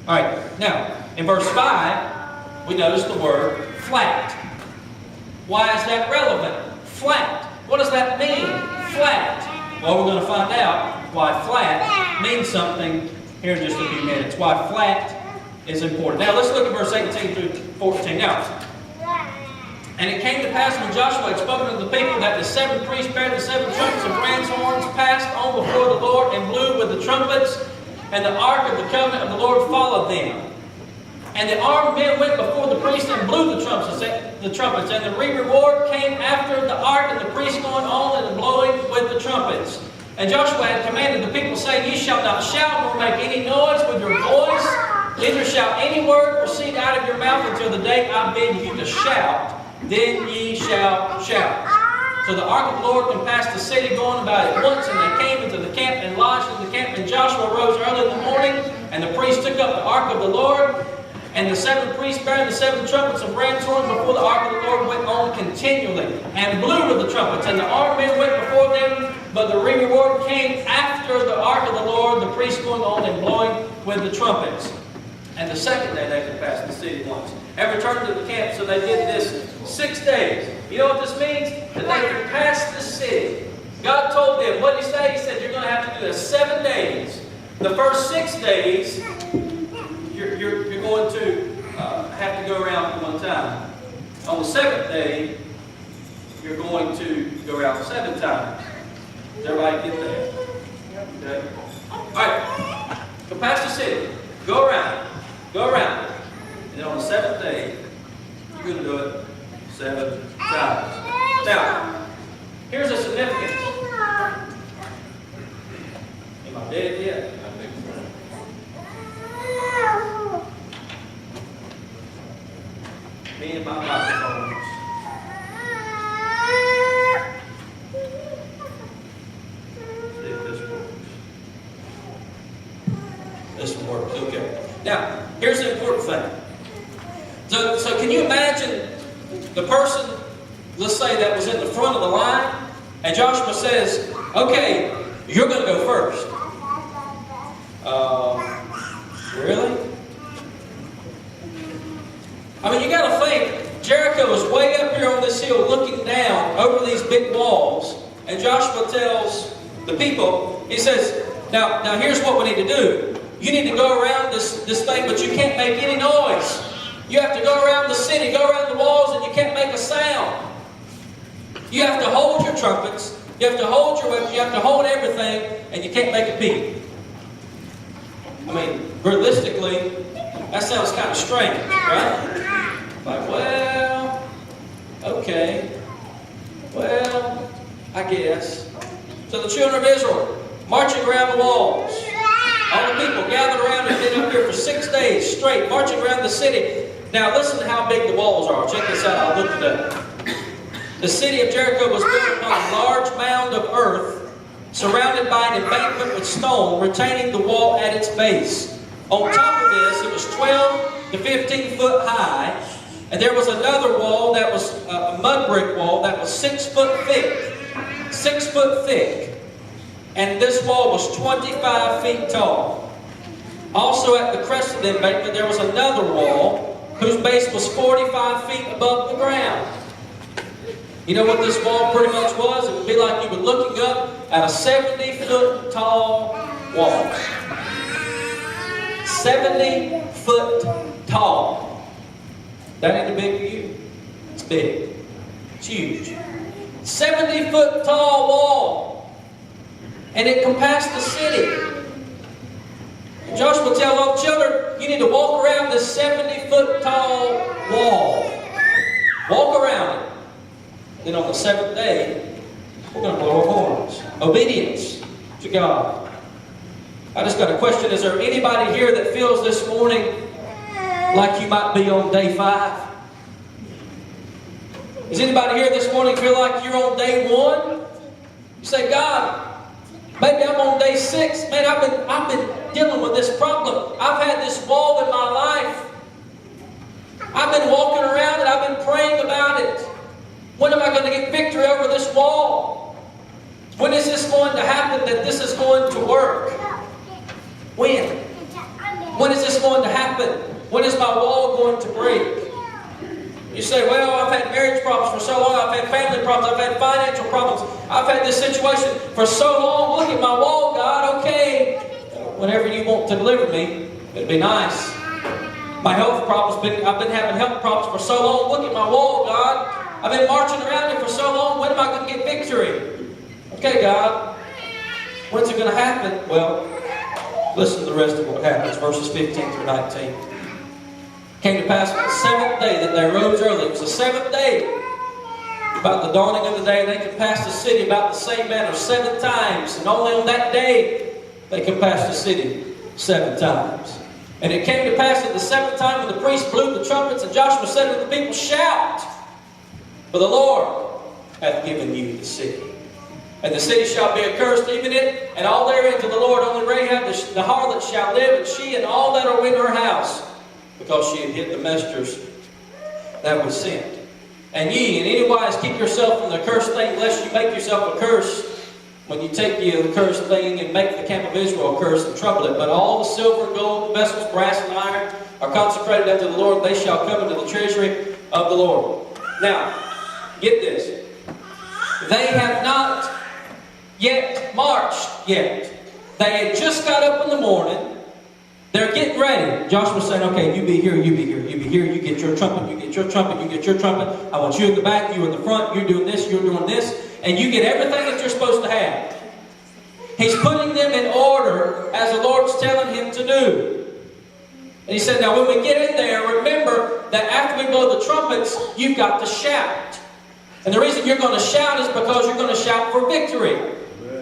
Alright, now, in verse 5, we notice the word flat. Why is that relevant? Flat. What does that mean? Flat. Well, we're going to find out why flat means something here in just a few minutes. Why flat is important. Now, let's look at verse 18 through 14. Now, and it came to pass when Joshua had spoken to the people that the 7 priests bearing the 7 trumpets of ram's horns passed on before the Lord and blew with the trumpets, and the ark of the covenant of the Lord followed them. And the armed men went before the priest and blew the trumpets, and the reward came after the ark, and the priests going on and blowing with the trumpets. And Joshua had commanded the people, saying, Ye shall not shout nor make any noise with your voice, neither shall any word proceed out of your mouth until the day I bid you to shout. Then ye shall shout. So the ark of the Lord compassed the city, going about it once, and they came into the camp and lodged in the camp. And Joshua rose early in the morning, and the priests took up the ark of the Lord. And the 7 priests bearing the 7 trumpets of ram's horns before the ark of the Lord went on continually, and blew with the trumpets. And the armed men went before them, but the reward came after the ark of the Lord, the priests going on and blowing with the trumpets. And the second day they compassed the city once, and returned to the camp. So they did this 6 days. You know what this means? That they compassed the city. God told them, what did He say? He said, you're going to have to do this 7 days. The first 6 days, you're going to have to go around one time. On the 7th day, you're going to go around 7 times. Does everybody get that? Okay. Alright. Compass the city. Go around. Go around it. And then on the 7th day, you're going to do it 7 times. Now, here's the significance. Am I dead yet? Me and my microphones. See if this works. This one works, okay. Now, here's the important thing. So can you imagine the person, let's say, that was in the front of the line, and Joshua says, okay, you're going to go first. Really? I mean, you got to think, Jericho is way up here on this hill looking down over these big walls. And Joshua tells the people, he says, now here's what we need to do. You need to go around this thing, but you can't make any noise. You have to go around the city, go around the walls, and you can't make a sound. You have to hold your trumpets, you have to hold your weapons, you have to hold everything, and you can't make a beat. I mean, realistically, that sounds kind of strange, right? Like, well, okay, well, I guess. So the children of Israel, marching around the walls. All the people gathered around and been up here for 6 days straight, marching around the city. Now listen to how big the walls are. Check this out, I looked it up. The city of Jericho was built upon a large mound of earth, surrounded by an embankment with stone, retaining the wall at its base. On top of this, it was 12 to 15 foot high, and there was another wall that was a mud brick wall that was 6 foot thick. 6 foot thick. And this wall was 25 feet tall. Also at the crest of the embankment, there was another wall whose base was 45 feet above the ground. You know what this wall pretty much was? It would be like you were looking up at a 70-foot tall wall. 70 foot tall. That ain't big to you. It's big. It's huge. 70-foot tall wall. And it compassed the city. And Joshua tells all the children, you need to walk around this 70-foot tall wall. Walk around it. Then on the 7th day, we're going to blow our horns. Obedience to God. I just got a question. Is there anybody here that feels this morning like you might be on day 5? Does anybody here this morning feel like you're on day 1? You say, God, maybe I'm on day 6. Man, I've been dealing with this problem. I've had this wall in my life. I've been walking around and I've been praying about it. When am I going to get victory over this wall? When is this going to happen that this is going to work? When? When is this going to happen? When is my wall going to break? You say, well, I've had marriage problems for so long. I've had family problems. I've had financial problems. I've had this situation for so long. Look at my wall, God. Okay. Whenever you want to deliver me, it'd be nice. My health problems, I've been having health problems for so long. Look at my wall, God. I've been marching around it for so long. When am I going to get victory? Okay, God. When's it going to happen? Well, listen to the rest of what happens. Verses 15 through 19. Came to pass on the seventh day that they rose early. It was the seventh day, about the dawning of the day, and they could pass the city about the same manner 7 times. And only on that day they could pass the city 7 times. And it came to pass at the 7th time when the priest blew the trumpets, and Joshua said to the people, shout, for the Lord hath given you the city. And the city shall be accursed, even it, and all therein to the Lord. Only Rahab the harlot shall live, and she and all that are in her house, because she had hid the messengers that was sent. And ye, in any wise, keep yourself from the accursed thing, lest you make yourself accursed when you take ye the accursed thing and make the camp of Israel accursed and trouble it. But all the silver and gold, the vessels, brass and iron, are consecrated unto the Lord. They shall come into the treasury of the Lord. Now, get this. They have not yet marched yet. They had just got up in the morning. They're getting ready. Joshua's saying, okay, you be here, you be here, you be here. You get your trumpet, you get your trumpet, you get your trumpet. I want you in the back, you in the front. You're doing this, you're doing this. And you get everything that you're supposed to have. He's putting them in order as the Lord's telling him to do. And he said, now when we get in there, remember that after we blow the trumpets, you've got to shout. And the reason you're going to shout is because you're going to shout for victory.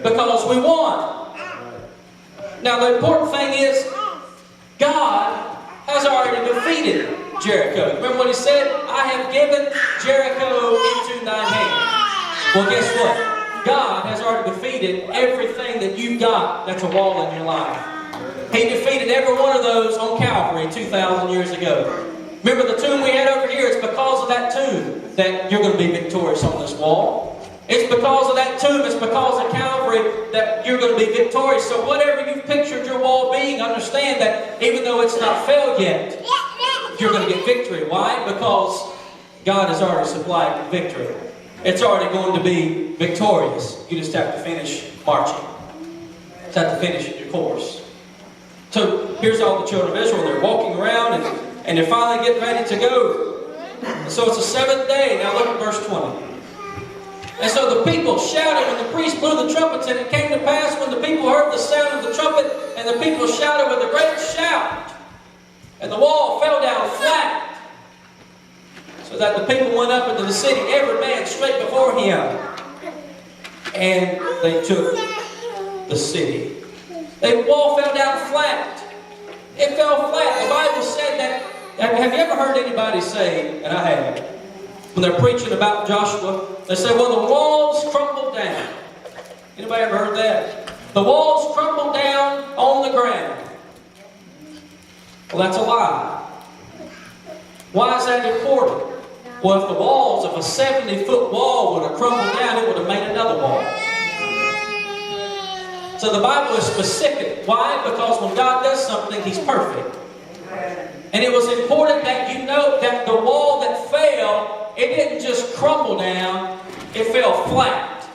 Because we won. Now the important thing is, God has already defeated Jericho. Remember what he said? I have given Jericho into thine hand. Well, guess what? God has already defeated everything that you've got that's a wall in your life. He defeated every one of those on Calvary 2,000 years ago. Remember the tomb we had over here? It's because of that tomb that you're going to be victorious on this wall. It's because of that tomb, it's because of Calvary that you're going to be victorious. So whatever you've pictured your wall being, understand that even though it's not failed yet, you're going to get victory. Why? Because God has already supplied victory. It's already going to be victorious. You just have to finish marching. You just have to finish your course. So here's all the children of Israel. They're walking around and they're finally getting ready to go. And so it's the 7th day. Now look at verse 20. And so the people shouted when the priest blew the trumpets, and it came to pass when the people heard the sound of the trumpet, and the people shouted with a great shout, and the wall fell down flat, so that the people went up into the city, every man straight before him, and they took the city. The wall fell down flat. It fell flat. The Bible said that. Have you ever heard anybody say, and I have, when they're preaching about Joshua, they say, well, the walls crumbled down. Anybody ever heard that? The walls crumbled down on the ground. Well, that's a lie. Why is that important? Well, if the walls of a 70-foot wall would have crumbled down, it would have made another wall. So the Bible is specific. Why? Because when God does something, He's perfect. And it was important that you know that the wall that fell, it didn't just crumble down, it fell flat.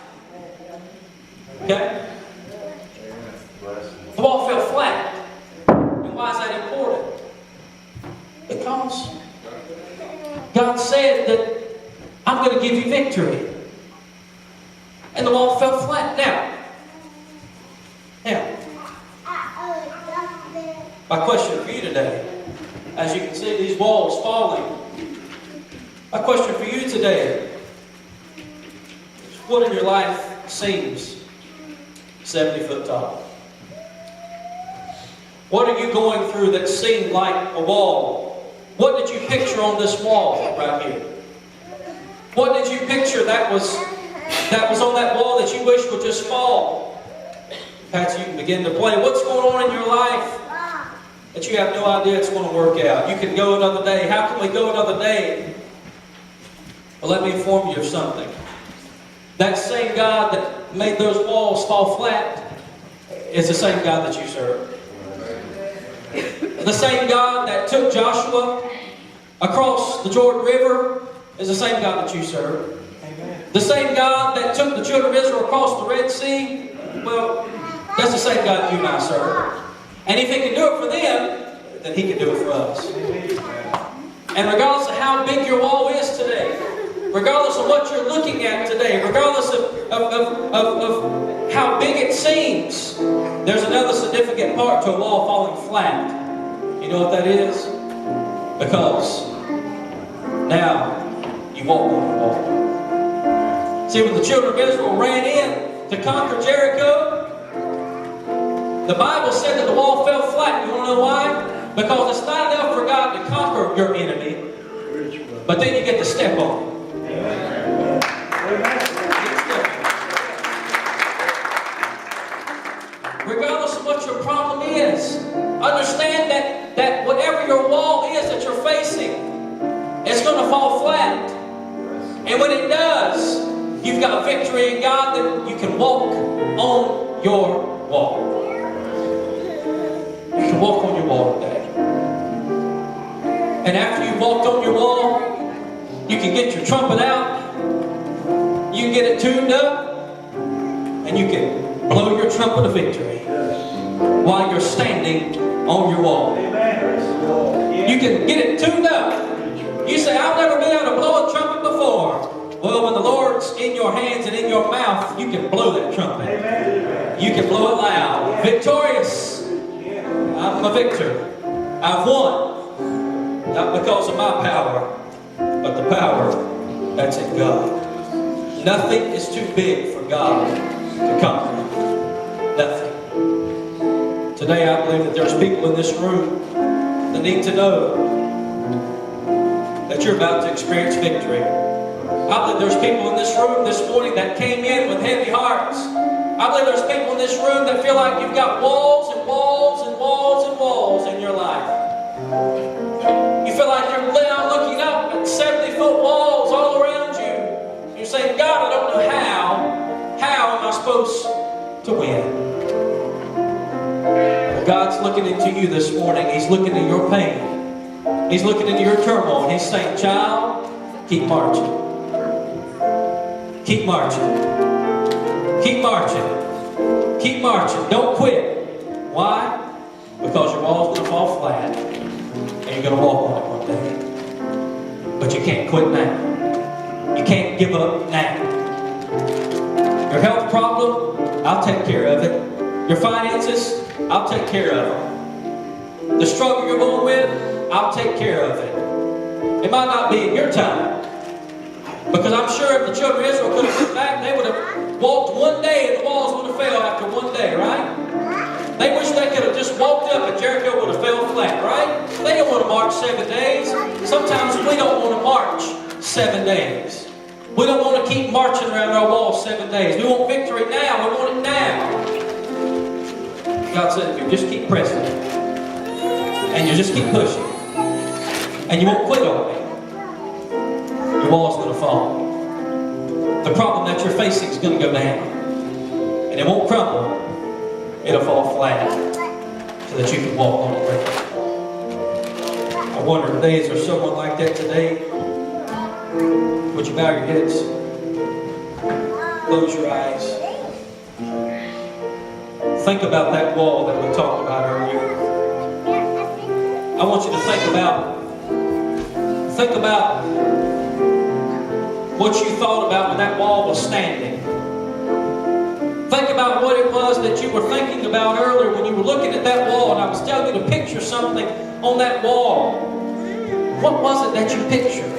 Okay? The wall fell flat. And why is that important? Because God said that I'm going to give you victory. And the wall fell flat. Now, my question for you today, as you can see these walls falling, my question for you today is, what in your life seems 70 foot tall? What are you going through that seemed like a wall? What did you picture on this wall right here? What did you picture that was on that wall that you wish would just fall? Perhaps you can begin to play. What's going on in your life that you have no idea it's going to work out? You can go another day. How can we go another day? Well, let me inform you of something. That same God that made those walls fall flat is the same God that you serve. The same God that took Joshua across the Jordan River is the same God that you serve. The same God that took the children of Israel across the Red Sea, well, that's the same God you and I serve. And if He can do it for them, then He can do it for us. And regardless of how big your wall is today, regardless of what you're looking at today, regardless of how big it seems, there's another significant part to a wall falling flat. You know what that is? Because now you walk on the wall. See, when the children of Israel ran in to conquer Jericho, the Bible said that the wall fell flat. You want to know why? Because it's not enough for God to conquer your enemy, but then you get to step on it. Regardless of what your problem is, understand that whatever your wall is that you're facing, it's going to fall flat. And when it does, you've got victory in God that you can walk on your wall. You can walk on your wall today. And after you've walked on your wall, you can get your trumpet out, you can get it tuned up, and you can blow your trumpet of victory while you're standing on your wall. You can get it tuned up. You say, I've never been able to blow a trumpet before. Well, when the Lord's in your hands and in your mouth, you can blow that trumpet. You can blow it loud. Victorious. I'm a victor. I've won. Not because of my power, but the power that's in God. Nothing is too big for God to conquer. Nothing. Today I believe that there's people in this room that need to know that you're about to experience victory. I believe there's people in this room this morning that came in with heavy hearts. I believe there's people in this room that feel like you've got walls and walls and walls and walls in your life. You feel like you're now looking up at 70-foot walls all around you. You're saying, God, I don't know how am I supposed to win? Well, God's looking into you this morning. He's looking at your pain. He's looking into your turmoil. He's saying, child, keep marching. Keep marching. Keep marching. Keep marching. Don't quit. Why? Because your wall's going to fall flat and you're going to walk on it one day. But you can't quit now. You can't give up now. Your health problem, I'll take care of it. Your finances, I'll take care of them. The struggle you're going with, I'll take care of it. It might not be in your time. Because I'm sure if the children of Israel could have went back, they would have walked one day and the walls would have fell after one day, right? They wish they could have just walked up and Jericho would have fell flat, right? They don't want to march 7 days. Sometimes we don't want to march 7 days. We don't want to keep marching around our walls 7 days. We want victory now. We want it now. God said, if you just keep pressing and you just keep pushing and you won't quit on me, your wall's going to fall. The problem that you're facing is going to go down. And it won't crumble. It'll fall flat so that you can walk on it. I wonder today, is there someone like that today? Would you bow your heads? Close your eyes. Think about that wall that we talked about earlier. I want you to think about what you thought about when that wall was standing. Think about what it was that you were thinking about earlier when you were looking at that wall and I was telling you to picture something on that wall. What was it that you pictured?